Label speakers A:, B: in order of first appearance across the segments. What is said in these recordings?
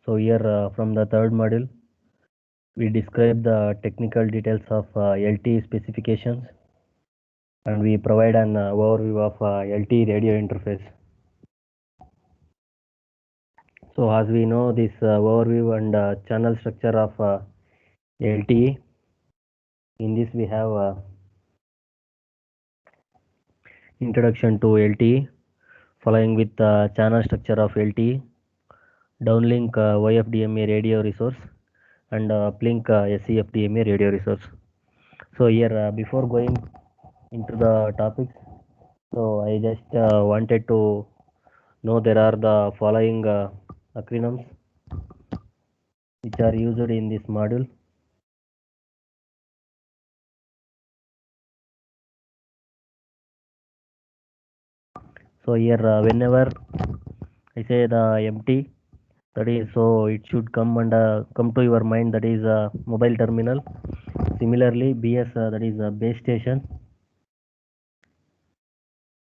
A: So here from the third module, we describe the technical details of LTE specifications, and we provide an overview of LTE radio interface. So as we know this overview and channel structure of LTE, in this we have introduction to LTE, following with the channel structure of LTE, downlink YFDMA radio resource, and uplink SCFDMA radio resource. So here before going into the topics, so I just wanted to know there are the following acronyms which are used in this module. So here whenever I say the MT, that is, so it should come to your mind, that is mobile terminal. Similarly BS, that is base station.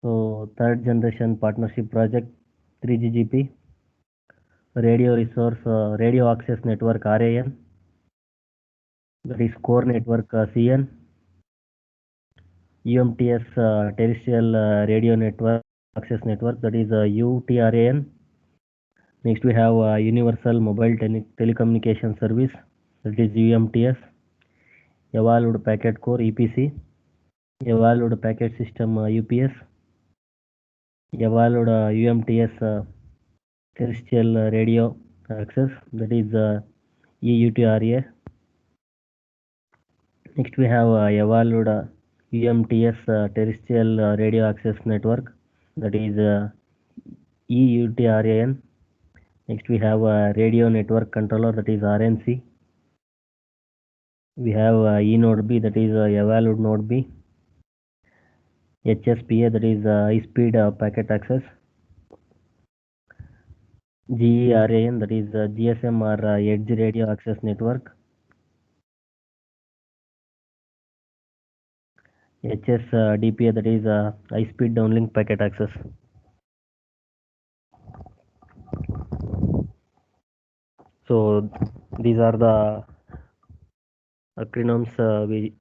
A: So third generation partnership project 3GGP, radio resource radio access network RAN, that is core network CN, UMTS terrestrial radio network access network, that is UTRAN. Next we have universal mobile telecommunication service, that is UMTS, evolved packet core EPC, evolved packet system UPS, evolved UMTS terrestrial radio access, that is EUTRA. Next we have evolved UMTS terrestrial radio access network, that is EUTRAN. Next we have radio network controller, that is RNC. We have E-Node B, that is evolved Node B. HSPA, that is high speed packet access. GERAN, that is GSM or Edge radio access network. HSDPA, that is high speed downlink packet access. So these are the acronyms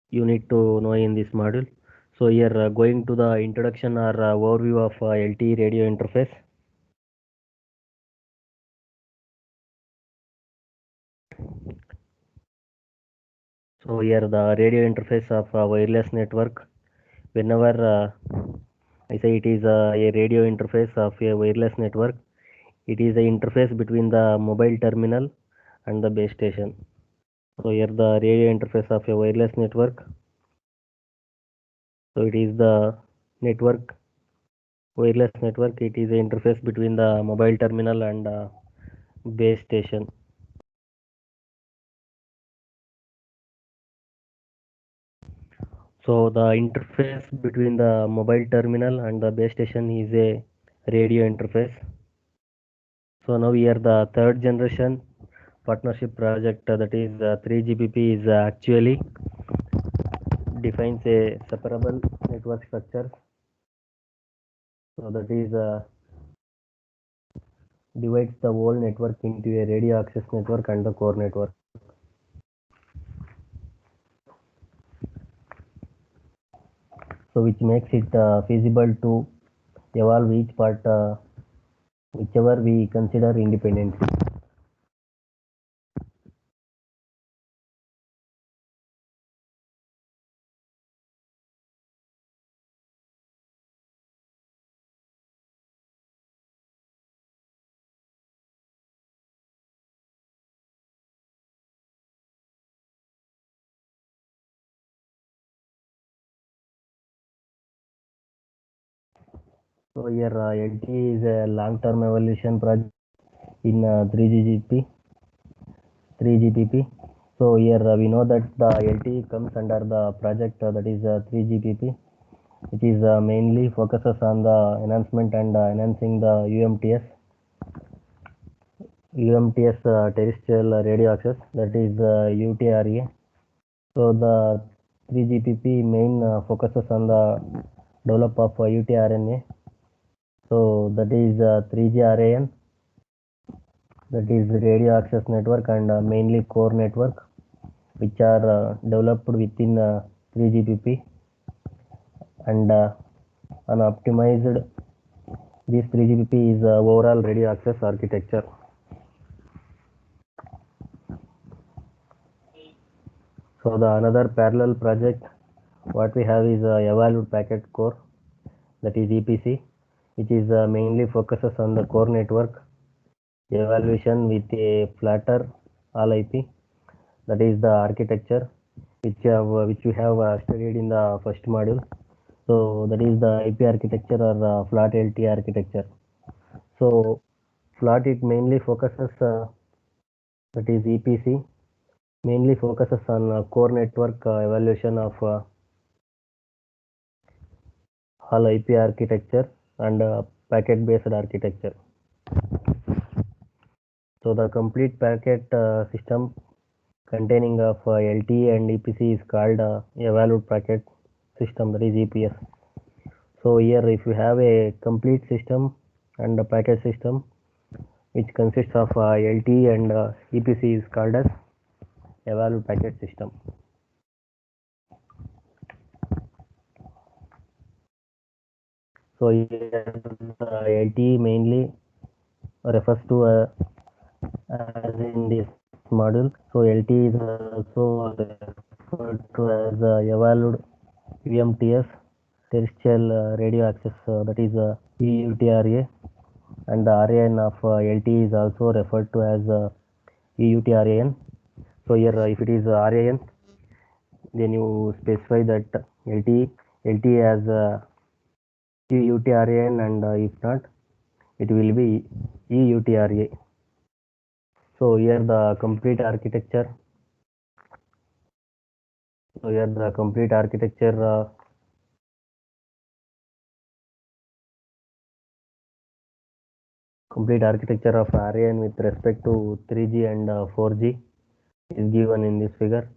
A: you need to know in this module. So here going to the introduction or overview of LTE radio interface. So here the radio interface of a wireless network. Whenever I say it is a radio interface of a wireless network, it is the interface between the mobile terminal and the base station. So here the radio interface of a wireless network. So it is the wireless network. It is the interface between the mobile terminal and base station. So the interface between the mobile terminal and the base station is a radio interface. So now here the third generation partnership project, that is 3GPP, is actually defines a separable network structure. So that is divides the whole network into a radio access network and the core network. So which makes it feasible to evolve each part whichever we consider independently. So here LTE is a long-term evolution project in 3GPP. So here we know that the LTE comes under the project that is 3GPP, which is mainly focuses on the enhancement and enhancing the UMTS terrestrial radio access, that is UTRA. So the 3GPP main focuses on the develop of UTRNA. So that is 3G RAN, that is radio access network and mainly core network, which are developed within 3GPP and an optimized. This 3GPP is overall radio access architecture. So the another parallel project what we have is Evolved Packet Core, that is EPC, which is mainly focuses on the core network evaluation with a flatter all IP. That is the architecture which we have studied in the first module. So that is the IP architecture or flat LTE architecture. So flat it mainly focuses that is EPC mainly focuses on core network evaluation of all IP architecture and packet based architecture. So the complete packet system containing of LTE and EPC is called Evolved Packet System, that is EPS. So here if you have a complete system and a packet system which consists of LTE and EPC is called as Evolved Packet System. So here the LTE mainly refers to as in this module. So LTE is also referred to as evolved UMTS, terrestrial radio access, that is EUTRA, and the RAN of LTE is also referred to as EUTRAN. So here if it is RAN, then you specify that LTE as EUTRAN, and if not, it will be EUTRA. So here the complete architecture. So here the complete architecture of RAN with respect to 3G and 4G is given in this figure.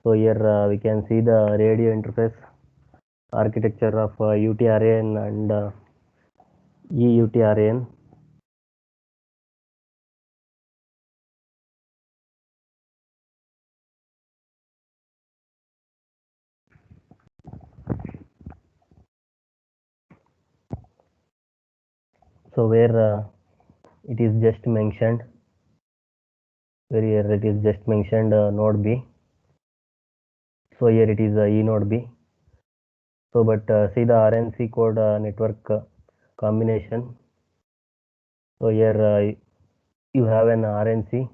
A: So here we can see the radio interface architecture of UTRAN and EUTRAN. So where it is just mentioned, node B. So here it is E node B. So but see the RNC code network combination. So here you have an RNC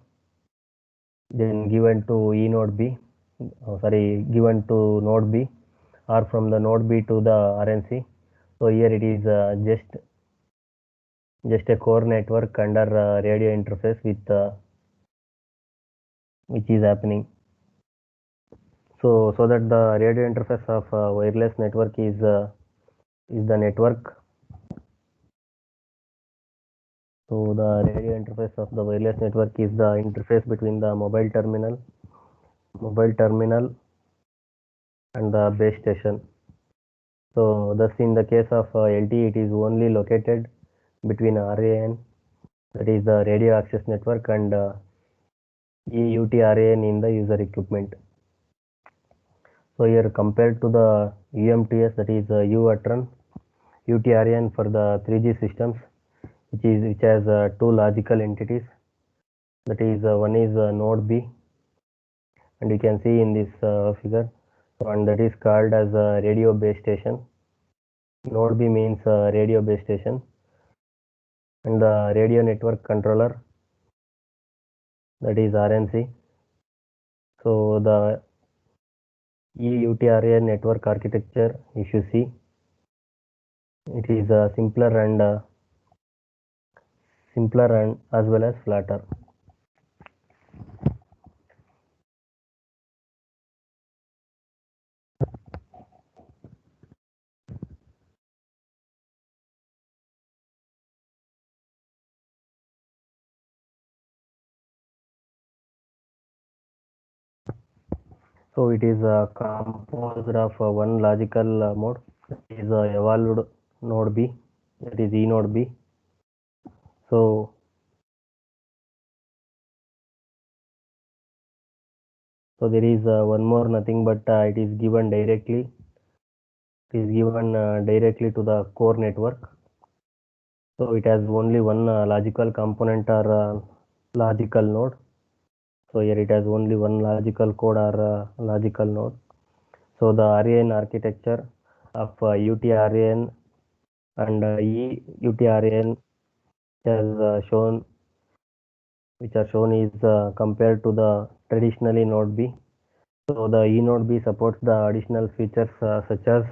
A: then given to E node B, given to node B, or from the node B to the RNC. So here it is just a core network under radio interface with which is happening. So that the radio interface of wireless network is the network. So the radio interface of the wireless network is the interface between the mobile terminal and the base station. So thus in the case of LTE, it is only located between RAN, that is the radio access network, and EUTRAN in the user equipment. So here compared to the UMTS, that is UATRN, UTRAN for the 3G systems, which has two logical entities. That is one is node B, and you can see in this figure, and that is called as radio base station. Node B means radio base station, and the radio network controller, that is RNC. So the EUTRAN network architecture, if you see, it is simpler and as well as flatter. So it is composed of one logical mode, that is evolved node B, that is E node B. So So there is one more nothing but it is given directly. It is given directly to the core network. So it has only one logical component or logical node. So here it has only one logical code or logical node. So the RAN architecture of UTRAN and EUTRAN has shown, which are shown is compared to the traditionally node B. So the eNode B supports the additional features such as,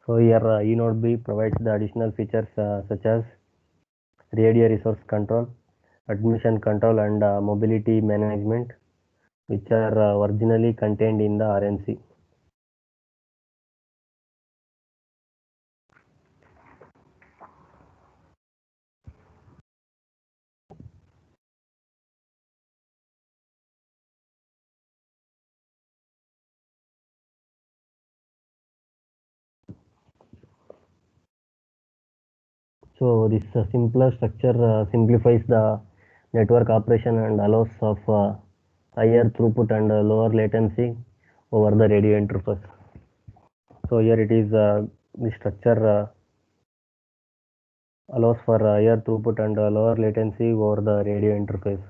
A: so here eNode B provides the additional features such as radio resource control, admission control and mobility management, which are originally contained in the RNC. So this simpler structure simplifies the network operation and allows of higher throughput and lower latency over the radio interface. So here it is the structure allows for higher throughput and lower latency over the radio interface.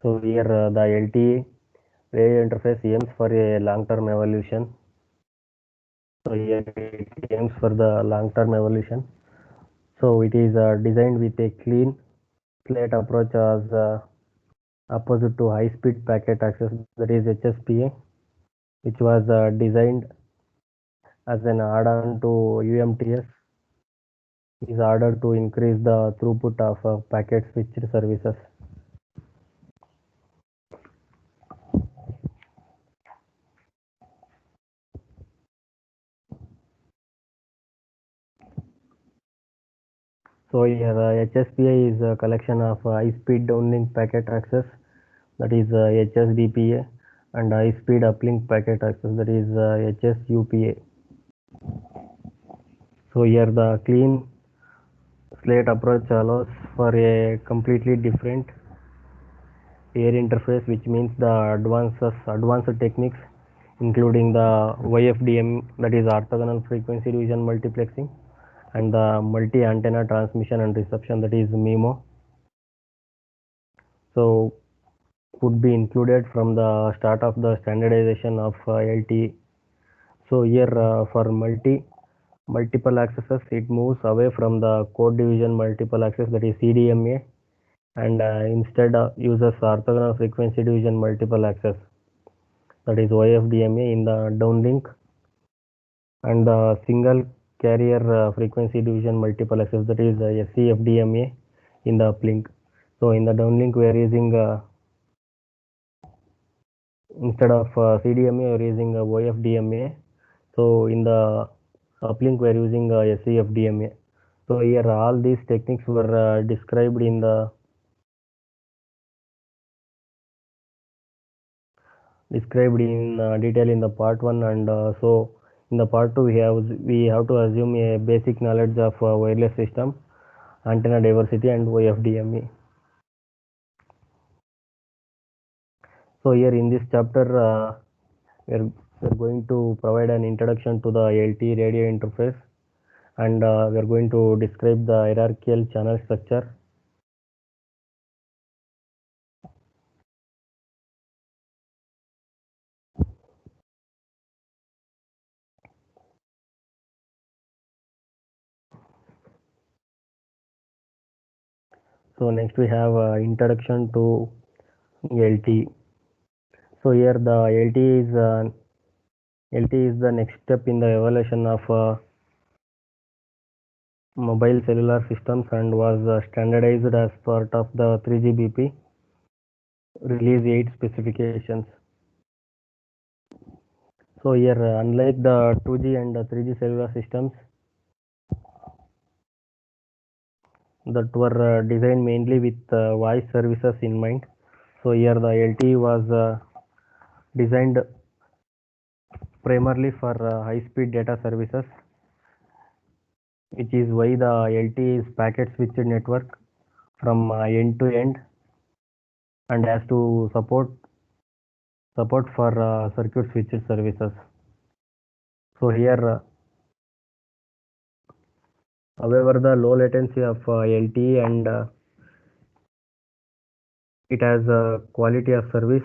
A: So here the LTE radio interface aims for a long-term evolution. So here it aims for the long-term evolution. So it is designed with a clean slate approach as opposite to high-speed packet access, that is HSPA, which was designed as an add-on to UMTS, is ordered to increase the throughput of packet switched services. So here HSPA is a collection of high-speed downlink packet access, that is HSDPA, and high-speed uplink packet access, that is HSUPA. So here the clean slate approach allows for a completely different air interface, which means the advanced techniques including the YFDM, that is orthogonal frequency division multiplexing, and the multi-antenna transmission and reception, that is MIMO. So would be included from the start of the standardization of LTE. So here for multiple accesses, it moves away from the code division multiple access, that is CDMA, and instead uses orthogonal frequency division multiple access, that is YFDMA in the downlink, and the single carrier frequency division multiple access, that is SCFDMA in the uplink. So in the downlink we are using instead of CDMA we are using YFDMA. So in the uplink we are using SCFDMA. So here all these techniques were described in the detail in the part 1, and so in the part 2 we have to assume a basic knowledge of wireless system, antenna diversity and YFDMA. So here in this chapter we're going to provide an introduction to the LTE radio interface, and we're going to describe the hierarchical channel structure. So next we have introduction to LTE. So here the LTE is the next step in the evolution of mobile cellular systems and was standardized as part of the 3GBP release 8 specifications. So here unlike the 2G and 3G cellular systems that were designed mainly with voice services in mind, so here the LTE was designed primarily for high-speed data services, which is why the LTE is packet switched network from end to end and has to support for circuit switched services. So here, however, the low latency of LTE and it has a quality of service.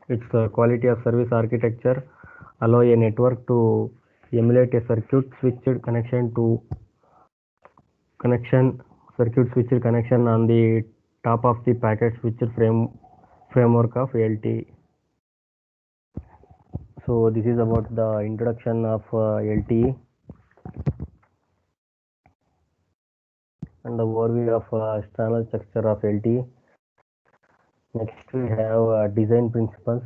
A: Its quality of service architecture allow a network to emulate a circuit switched connection on the top of the packet switched framework of LTE. So this is about the introduction of LTE and the overview of channel structure of LTE. Next we have design principles.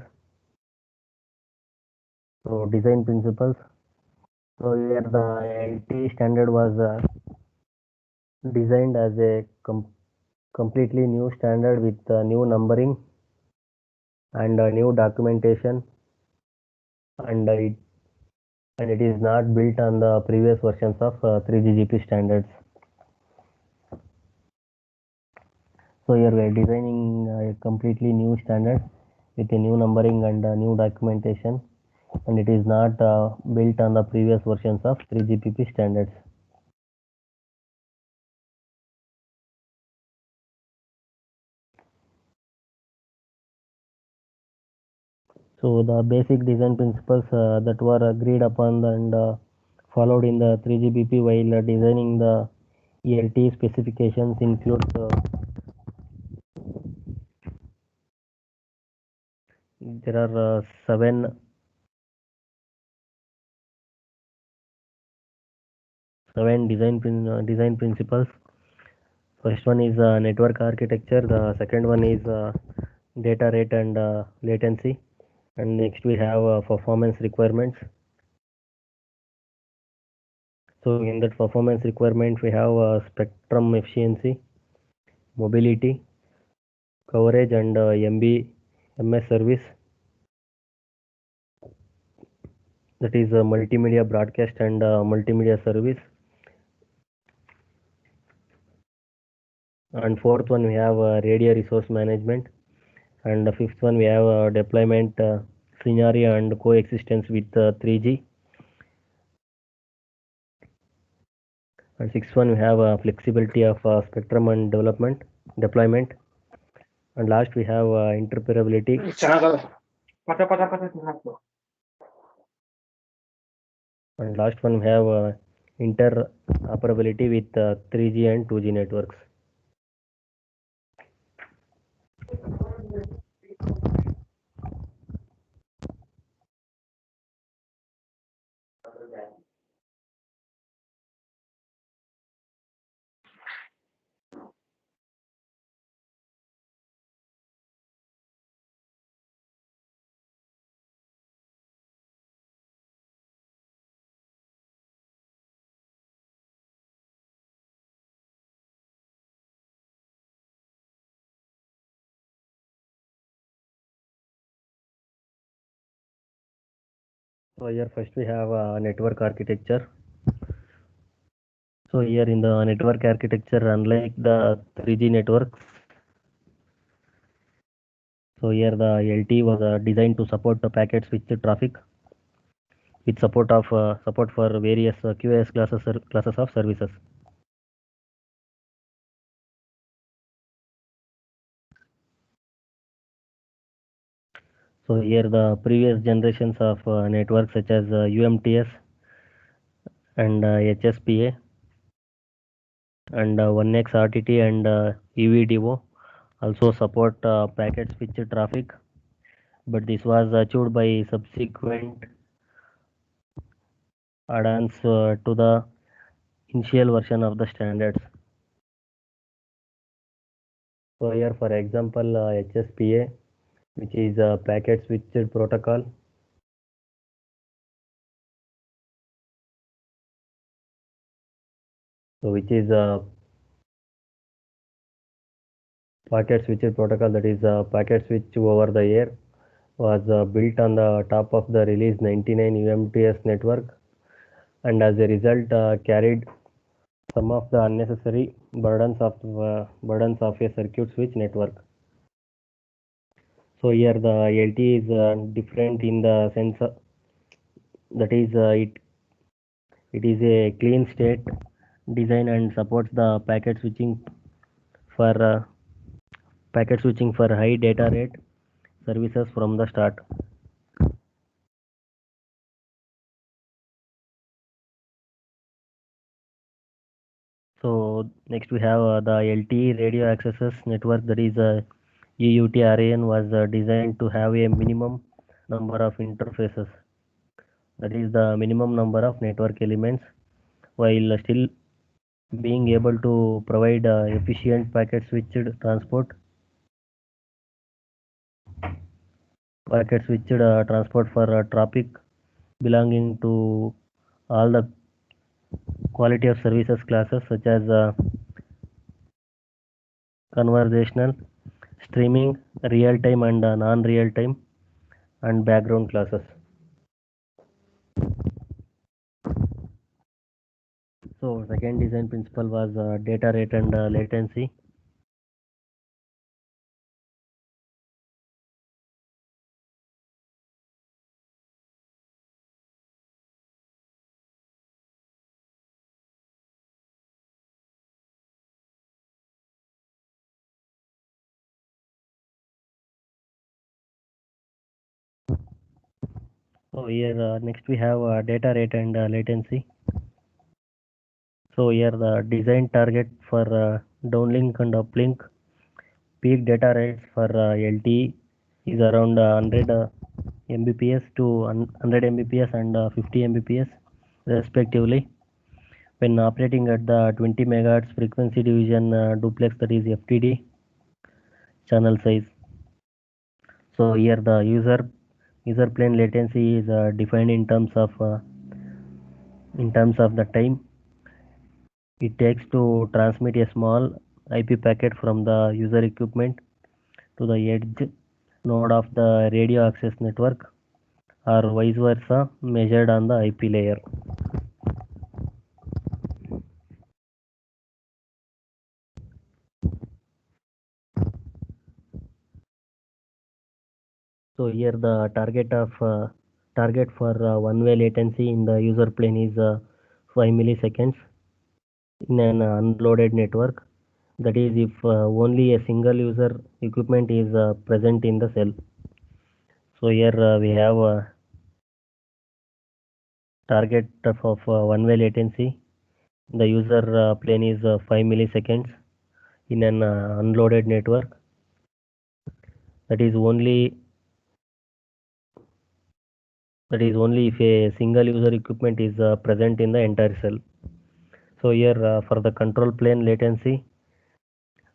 A: So design principles. So here the LTE standard was designed as a completely new standard with new numbering and new documentation, and it is not built on the previous versions of 3GPP standards. So here we are designing a completely new standard with a new numbering and new documentation, and it is not built on the previous versions of 3GPP standards. So the basic design principles that were agreed upon and followed in the 3GPP while designing the LTE specifications include there are seven design principles. First one is network architecture. The second one is data rate and latency. And next we have performance requirements. So in that performance requirement, we have spectrum efficiency, mobility, coverage, and MS service. That is multimedia broadcast and multimedia service. And fourth one we have radio resource management. And the fifth one we have deployment scenario and coexistence with 3G. And sixth one we have flexibility of spectrum and deployment. And last we have interoperability. And last one we have interoperability with 3G and 2G networks. So here first we have network architecture. So here in the network architecture, unlike the 3G networks, so here the LTE was designed to support the packet switched traffic with support for various QoS classes of services. So here the previous generations of networks such as UMTS and HSPA and 1X RTT and EVDO also support packet switched traffic, but this was achieved by subsequent add-ons to the initial version of the standards. So here for example HSPA, which is a packet switched protocol. So which is a packet switched protocol, that is a packet switch over the air, was built on the top of the release 99 UMTS network, and as a result carried some of the unnecessary burdens of a circuit switch network. So here the LTE is different in the sense that is it is a clean state design and supports the for packet switching for high data rate services from the start. So next we have the LTE radio access network, that is EUTRAN was designed to have a minimum number of interfaces, that is the minimum number of network elements, while still being able to provide efficient packet switched transport for traffic belonging to all the quality of services classes such as conversational, streaming, real time and non real time, and background classes. So second design principle was data rate and latency. So here next we have data rate and latency. So here the design target for downlink and uplink peak data rates for LTE is around 100 Mbps to 100 Mbps and 50 Mbps respectively when operating at the 20 MHz frequency division duplex, that is FDD channel size. So here the user plane latency is defined in terms of the time it takes to transmit a small IP packet from the user equipment to the edge node of the radio access network, or vice versa, measured on the IP layer. So here the target for one-way latency in the user plane is 5 milliseconds in an unloaded network. That is, if only a single user equipment is present in the cell. So here we have a target of one-way latency. The user plane is 5 milliseconds in an unloaded network. That is only if a single user equipment is present in the entire cell. So here for the control plane latency,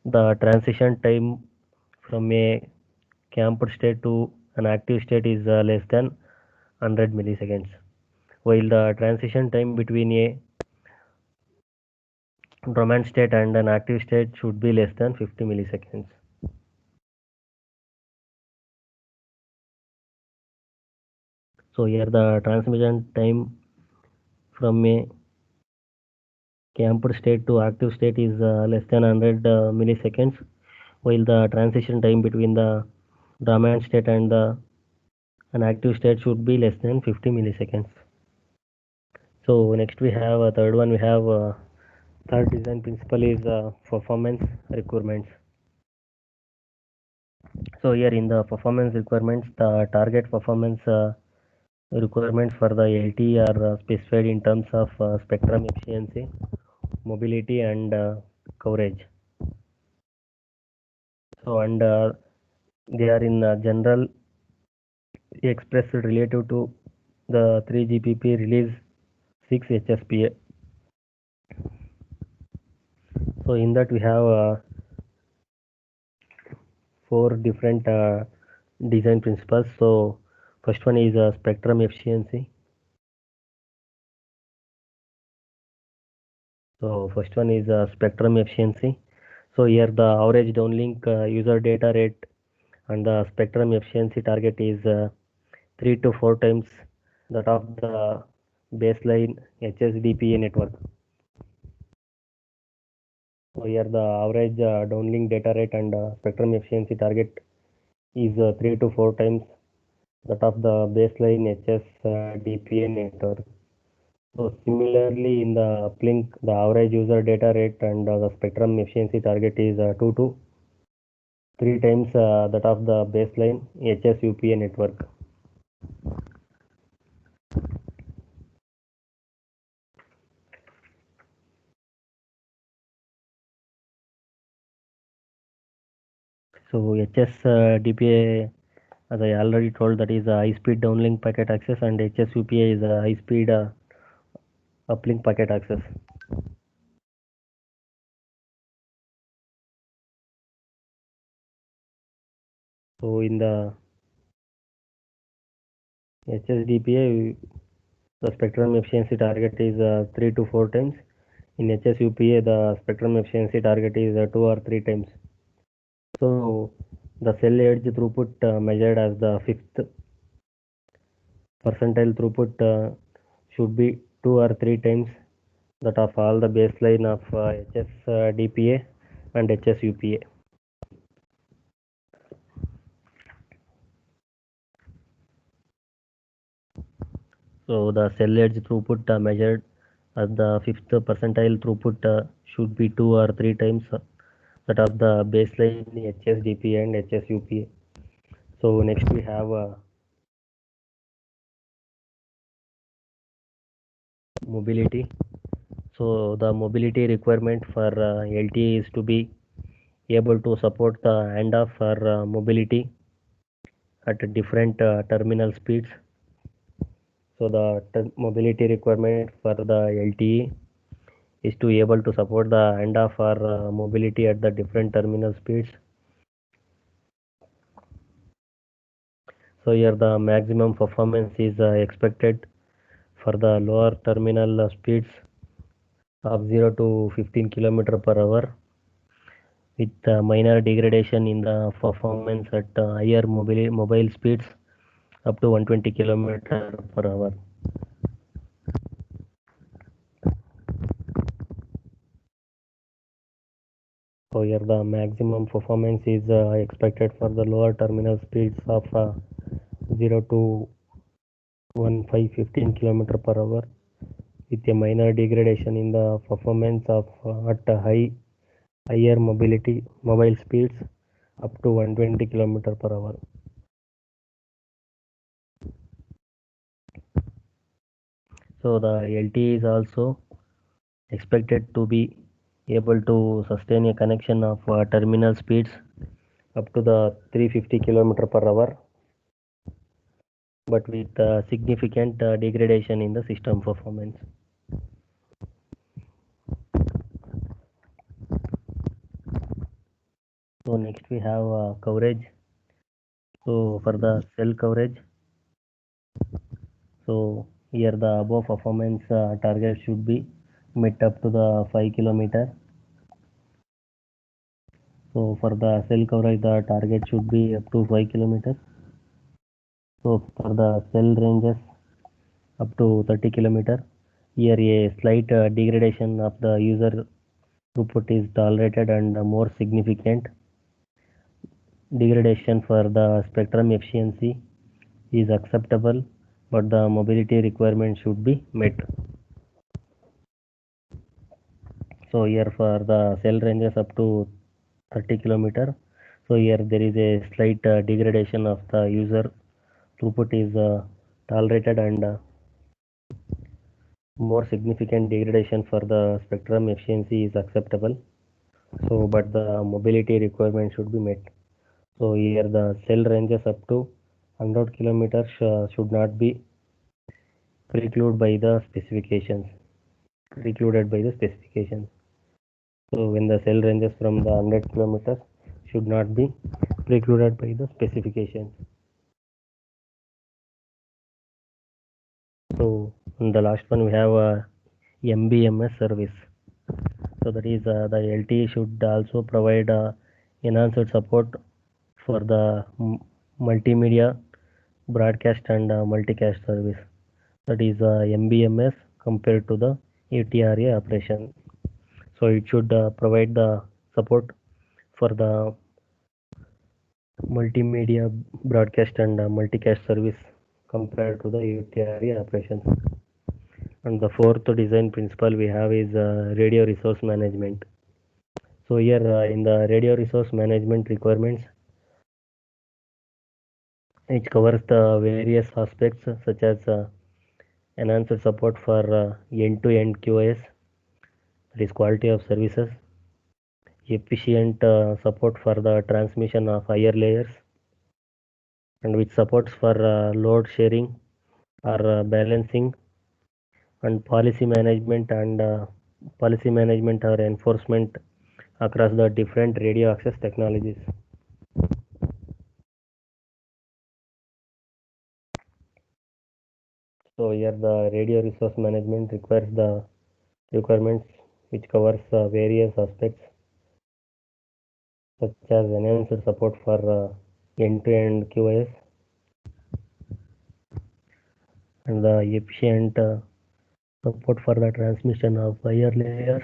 A: the transition time from a camped state to an active state is less than 100 milliseconds, while the transition time between a dormant state and an active state should be less than 50 milliseconds. So here the transmission time from a camped state to active state is less than 100 milliseconds, while the transition time between the dormant state and an active state should be less than 50 milliseconds. So next we have a third one. We have third design principle is performance requirements. So here in the performance requirements, the target performance requirements for the LTE are specified in terms of spectrum efficiency, mobility, and coverage. So and they are in general expressed relative to the 3GPP release 6 HSPA. So in that we have four different design principles. So first one is spectrum efficiency. So first one is spectrum efficiency. So here the average downlink user data rate and the spectrum efficiency target is 3 to 4 times that of the baseline HSDPA network. So here the average downlink data rate and spectrum efficiency target is 3 to 4 times that of the baseline HS DPA network. So similarly, in the uplink, the average user data rate and the spectrum efficiency target is 2 to 3 times that of the baseline HS UPA network. So HS DPA, as I already told, that is a high-speed downlink packet access, and HS UPA is a high-speed uplink packet access. So in the HSDPA, the spectrum efficiency target is 3 to 4 times. In HSUPA, the spectrum efficiency target is 2 or 3 times. So the cell edge throughput measured as the fifth percentile throughput should be 2 or 3 times that of all the baseline of HSDPA and HSUPA. So the cell edge throughput measured at the fifth percentile throughput should be 2 or 3 times that of the baseline HSDPA and HSUPA. So next we have mobility. So the mobility requirement for LTE is to be able to support the handoff for mobility at different terminal speeds. So the mobility requirement for the LTE is to able to support the handoff for mobility at the different terminal speeds. So here the maximum performance is expected for the lower terminal speeds of 0 to 15 km per hour, with minor degradation in the performance at higher mobile speeds up to 120 km per hour. So here the maximum performance is expected for the lower terminal speeds of 0 to 15 km per hour, with a minor degradation in the performance of at higher mobile speeds up to 120 km per hour. So the LTE is also expected to be able to sustain a connection of terminal speeds up to the 350 km per hour, but with significant degradation in the system performance. So next we have coverage. So for the cell coverage, so here the above performance target should be met up to the 5 km. So for the cell coverage, the target should be up to 5 km. So for the cell ranges up to 30 km, here a slight degradation of the user throughput is tolerated, and more significant degradation for the spectrum efficiency is acceptable, but the mobility requirement should be met. So here for the cell ranges up to 30 km, so here there is a slight degradation of the user throughput is tolerated, and more significant degradation for the spectrum efficiency is acceptable. So but the mobility requirement should be met. So here the cell ranges up to 100 kilometers should not be precluded by the specifications. Precluded by the specifications. So when the cell ranges from the 100 kilometers should not be precluded by the specifications. So in the last one we have MBMS service. So that is the LTE should also provide enhanced support for the multimedia broadcast and multicast service. That is MBMS compared to the ATRA operation. So it should provide the support for the multimedia broadcast and multicast service compared to the UTRE operations. And the fourth design principle we have is radio resource management. So here in the radio resource management requirements, which covers the various aspects such as enhanced support for end-to-end QoS, that is quality of services, efficient support for the transmission of higher layers, and which supports for load sharing or balancing, and policy management or enforcement across the different radio access technologies. So here the radio resource management requires the requirements which covers various aspects such as enhanced support for end-to-end QoS and the efficient support for the transmission of higher layers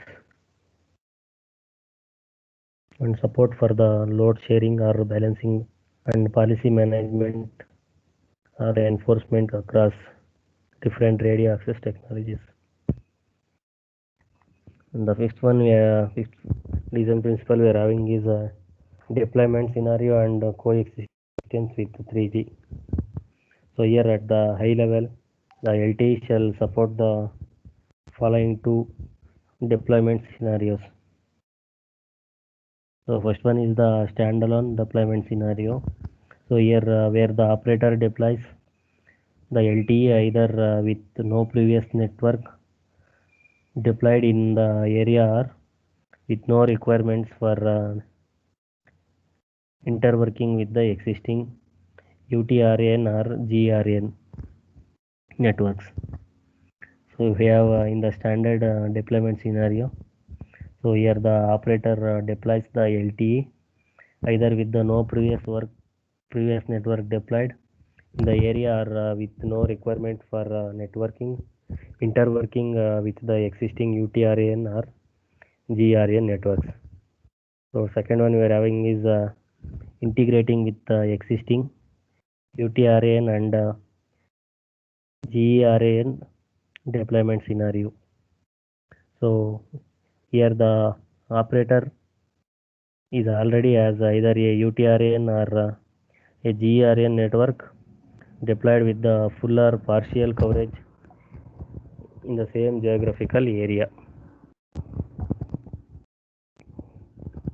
A: and support for the load sharing or balancing and policy management or enforcement across different radio access technologies. And the fifth design principle we are having is deployment scenario and coexistence with 3G. So here at the high level, the LTE shall support the following two deployment scenarios. So first one is the standalone deployment scenario. So here where the operator deploys the LTE either with no previous network deployed in the area or with no requirements for interworking with the existing UTRN or GRN networks. So we have in the standard deployment scenario. So here the operator deploys the LTE either with the no previous network deployed in the area or with no requirement for interworking with the existing UTRN or GRN networks. So second one we are having is integrating with the existing UTRN and GRN deployment scenario. So here the operator is already as either a UTRN or a GRN network deployed with the full or partial coverage in the same geographical area.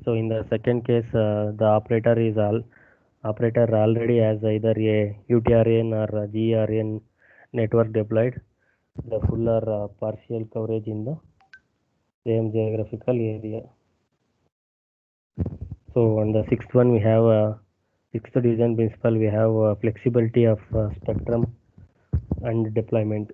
A: So in the second case, the operator already has either a UTRN or a GRN network deployed, the full or partial coverage in the same geographical area. So on the sixth one, we have sixth design principle. We have flexibility of spectrum and deployment.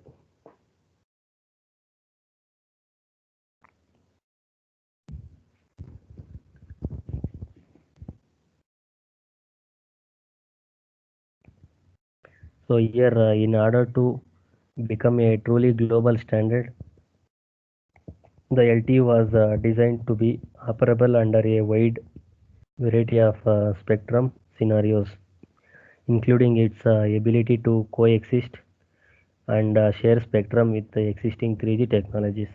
A: So here, in order to become a truly global standard, the LTE was designed to be operable under a wide variety of spectrum scenarios, including its ability to coexist and share spectrum with the existing 3G technologies.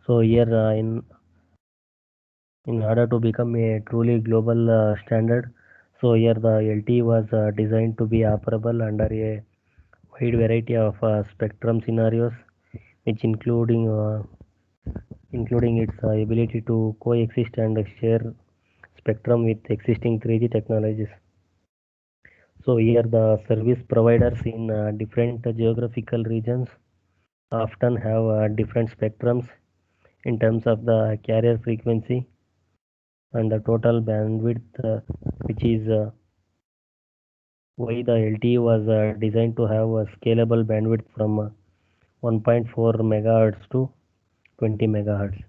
A: So here, in order to become a truly global standard, so here the LTE was designed to be operable under a wide variety of spectrum scenarios, which including its ability to coexist and share spectrum with existing 3G technologies. So here the service providers in different geographical regions often have different spectrums in terms of the carrier frequency and the total bandwidth, which is why the LTE was designed to have a scalable bandwidth from 1.4 megahertz to 20 megahertz.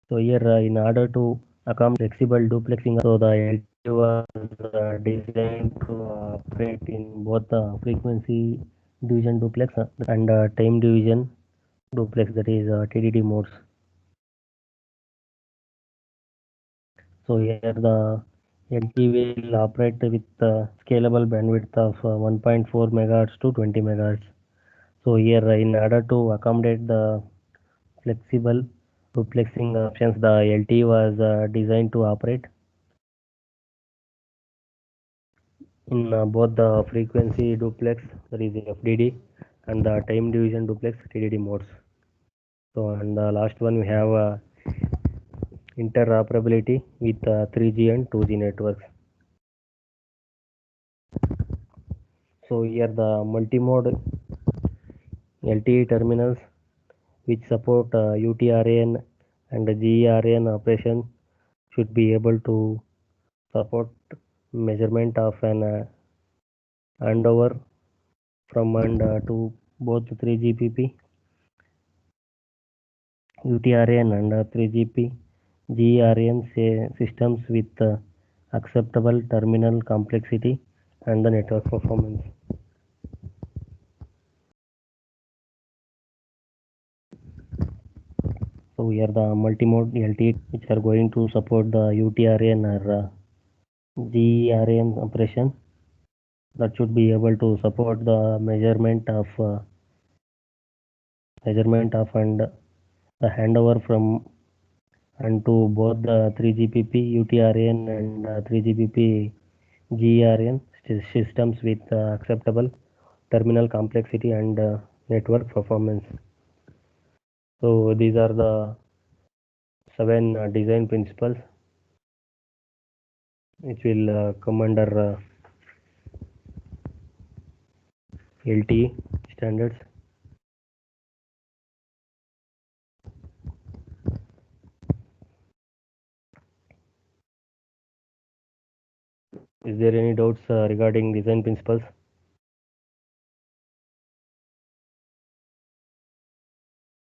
A: So here, in order to accommodate flexible duplexing, so the LTE was designed to operate in both the frequency division duplex and time division duplex, that is TDD modes. So here the LTE will operate with scalable bandwidth of 1.4 megahertz to 20 megahertz. So here, in order to accommodate the flexible duplexing options, the LTE was designed to operate in both the frequency duplex, that is FDD, and the time division duplex, TDD modes. So, and the last one we have interoperability with 3G and 2G networks. So here the multi-mode LTE terminals which support UTRAN and GERAN operation should be able to support measurement of an handover from and to both 3GPP, UTRAN and 3GP, GERAN systems with acceptable terminal complexity and the network performance. So here the multi-mode LTE which are going to support the UTRAN or GERAN operation that should be able to support the measurement of and the handover from and to both the 3GPP UTRAN and 3GPP GERAN systems with acceptable terminal complexity and network performance. So these are the 7 design principles which will come under LTE standards. Is there any doubts regarding design principles?